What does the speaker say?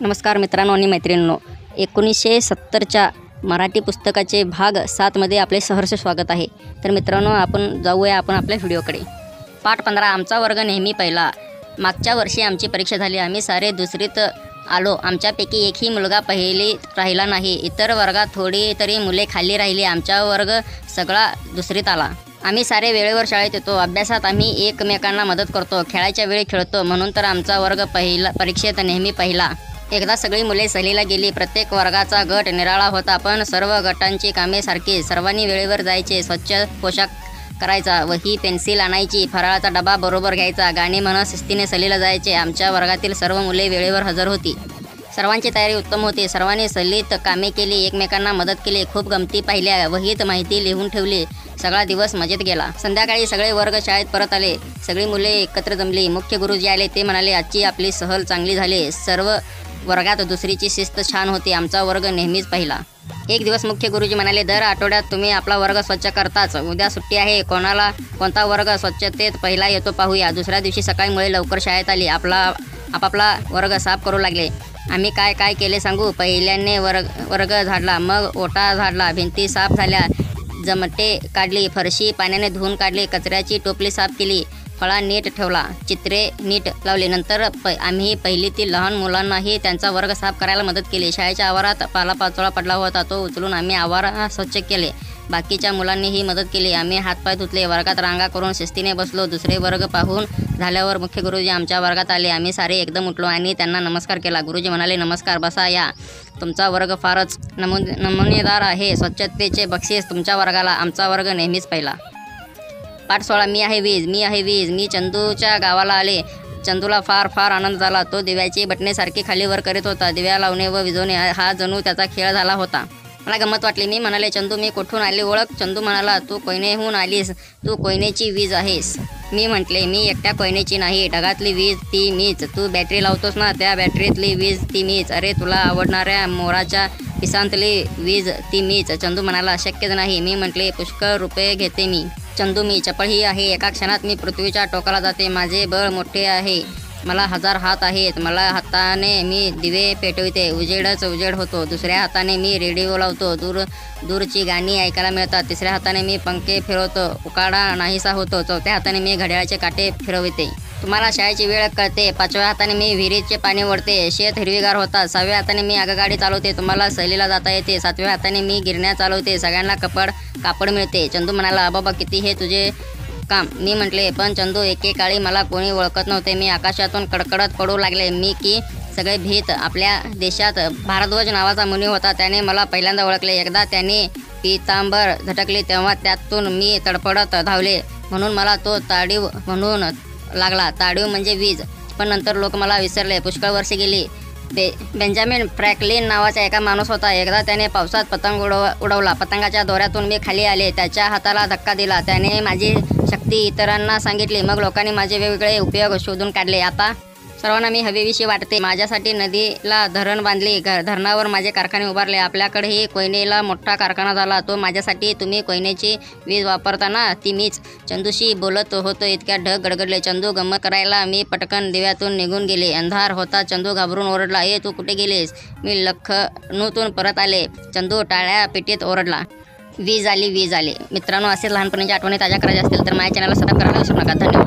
नमस्कार मित्रांनो आणि मैत्रिणींनो, 1970च्या मराठी पुस्तकाचे भाग 7मध्ये आपले सहर्ष स्वागत आहे। तर मित्रांनो, आपण जाऊया आपल्या व्हिडिओकडे। पाठ 15, आमचा वर्ग नेहमी पहिला। मागच्या वर्षी आमची परीक्षा झाली, आम्ही सारे दुसरीत आलो। आमच्यापैकी एकही मुलगा पहिलीत राहिला नाही। इतर वर्गात थोडी तरी मुले खाली राहिली, आमचा वर्ग सगळा दुसरीत आला। आम्ही सारे वेळेवर शाळेत येतो, अभ्यासात आम्ही एकमेकांना मदत करतो, खेळायच्या वेळी खेळतो, म्हणून तर आमचा वर्ग परीक्षेत नेहमी पहिला। एकदा सगळी मुले सहलीला गेली। प्रत्येक वर्गाचा गट निराळा होता, पण सर्व गटांची कामे सारखी। सर्वांनी वेळेवर जायचे, स्वच्छ पोशाख करायचा, वही पेन्सिल आणायची, फराळाचा डबा बरोबर घ्यायचा, गाणी म्हणत शिस्तीने सहलीला जायचे। आमच्या वर्गातील सर्व मुले वेळेवर हजर होती, सर्वांची तयारी उत्तम होती। सर्वांनी सहलीत कामे केली, एकमेकांना मदत केली, खूप गमती पाहिल्या, वहीत माहिती लिहून ठेवली। सगळा दिवस मजेत गेला। संध्याकाळी सगळे वर्ग शाळेत परत आले, सगळी मुले एकत्र जमली। मुख्य गुरुजी आले, ते म्हणाले, आजची आपली सहल चांगली झाली, सर्व वर्गात दुसरीची शिस्त छान होती, आमचा वर्ग नेहमीच पहिला। एक दिवस मुख्य गुरुजी म्हणाले, दर आठवड्यात तुम्ही आपला वर्ग स्वच्छ करताच, उद्या सुट्टी आहे, कोणता वर्ग स्वच्छतेत पहिला येतो पाहूया। दुसऱ्या दिवशी सकाळी मुले लवकर शाळेत आली, आपापला वर्ग साफ करू लागले। आम्ही काय केले सांगू। पहिल्याने वर्ग झाडला, मग ओटा झाडला, भिंती साफ झाल्या, जमटे काढली, फरशी पाण्याने धुवून काढली, कचऱ्याची टोपली साफ केली, फळा नीट ठेवला, चित्रे नीट लावली। नंतर आम्ही पहिलीतील लहान मुलांनाही त्यांचा वर्ग साफ करायला मदत केली। शाळेच्या आवारात पालापाचोळा पडला होता, तो उचलून आम्ही आवार स्वच्छ केले। बाकीच्या मुलांनीही मदत केली। आम्ही हातपाय धुतले, वर्गात रांगा करून शिस्तीने बसलो। दुसरे वर्ग पाहून झाल्यावर मुख्य गुरुजी आमच्या वर्गात आले, आम्ही सारे एकदम उठलो आणि त्यांना नमस्कार केला। गुरुजी म्हणाले, नमस्कार, बसा या, तुमचा वर्ग फारच नमुनेदार आहे, स्वच्छतेचे बक्षीस तुमच्या वर्गाला, आमचा वर्ग नेहमीच पहिला। पाठ 16, मी आहे वीज। मी चंदूच्या गावाला आले, चंदूला फार आनंद झाला। तो दिव्याची बटणे सारखी खाली वर करीत होता। दिव्या लावणे व विझवणे हा जणू त्याचा खेळ झाला होता। मला गंमत वाटली। मी म्हणाले, चंदू, मी कुठून आले ओळख? चंदू म्हणाला, तू कोयनेहून आलीस, तू कोयनेची वीज आहेस। मी म्हटले, मी एकट्या कोयनेची नाही, ढगातली वीज ती मीच। तू बॅटरी लावतोस ना, त्या बॅटरीतली वीज ती मीच। अरे, तुला आवडणाऱ्या मोराच्या पिसांतली वीज ती मीच। चंदू म्हणाला, शक्यच नाही। मी म्हटले, पुष्कळ रुपये घेते मी। चंदू, मी चपळही आहे, एका क्षणात मी पृथ्वीच्या टोकाला जाते, माझे बळ मोठे आहे, मला 1000 हात आहेत। मला हाताने मी दिवे पेटविते, उजेड होतो। दुसऱ्या हाताने मी रेडिओ लावतो, दूरची गाणी ऐकायला मिळतात। तिसऱ्या हाताने मी पंखे फिरवतो, उकाडा नाहीसा होतो। चौथ्या हाताने मी घड्याळाचे काटे फिरविते, तुम्हाला शाळेची वेळ कळते। 5व्या हाताने मी विहिरीचे पाणी ओढते, शेत हिरवीगार होतात। 6व्या हाताने मी आगगाडी चालवते, तुम्हाला सहलीला जाता येते। 7व्या हाताने मी गिरण्या चालवते, सगळ्यांना कापड मिळते। चंदू म्हणाला, बाबा, किती हे तुझे काम। मी म्हटले, पण चंदू, एकेकाळी मला कोणी ओळखत नव्हते, मी आकाशातून कडकडत पडू लागले, मी की सगळे भीत। आपल्या देशात भारद्वाज नावाचा मुनी होता, त्याने मला पहिल्यांदा ओळखले। एकदा त्याने पितांबर झटकली, तेव्हा त्यातून मी तडफडत धावले, म्हणून मला तो ताडीव म्हणून लागला। ताडीव म्हणजे वीज, पण नंतर लोक मला विसरले। पुष्कळ वर्षे गेली। बेंजामिन फ्रँकलिन नावाचा एका माणूस होता, एकदा त्याने पावसात पतंग उडवला, पतंगाच्या दोऱ्यातून मी खाली आले, त्याच्या हाताला धक्का दिला, त्याने माझी शक्ती इतरांना सांगितली, मग लोकांनी माझे वेगवेगळे उपयोग शोधून काढले। आता सर्वांना मी हवेविषयी वाटते। माझ्यासाठी नदीला धरण बांधले, धरणावर माझे कारखाने उभारले। आपल्याकडेही कोयनेला मोठा कारखाना झाला, तो माझ्यासाठी। तुम्ही कोयनेची वीज वापरताना ती मीच। चंदूशी बोलत होतो, इतक्या ढग गडगडले। चंदू गंमत करायला मी पटकन दिव्यातून निघून गेले। अंधार होता, चंदू घाबरून ओरडला, तू कुठे गेलेस? मी लखनऊतून परत आले, चंदू टाळ्या पेटीत ओरडला। वीज आली। मित्रांनो, असेच लहानपणीच्या आठवणी ताज्या करायच्या असतील तर माझ्या चॅनलला सबस्क्राईब करायला विसरू नका। धन्यवाद।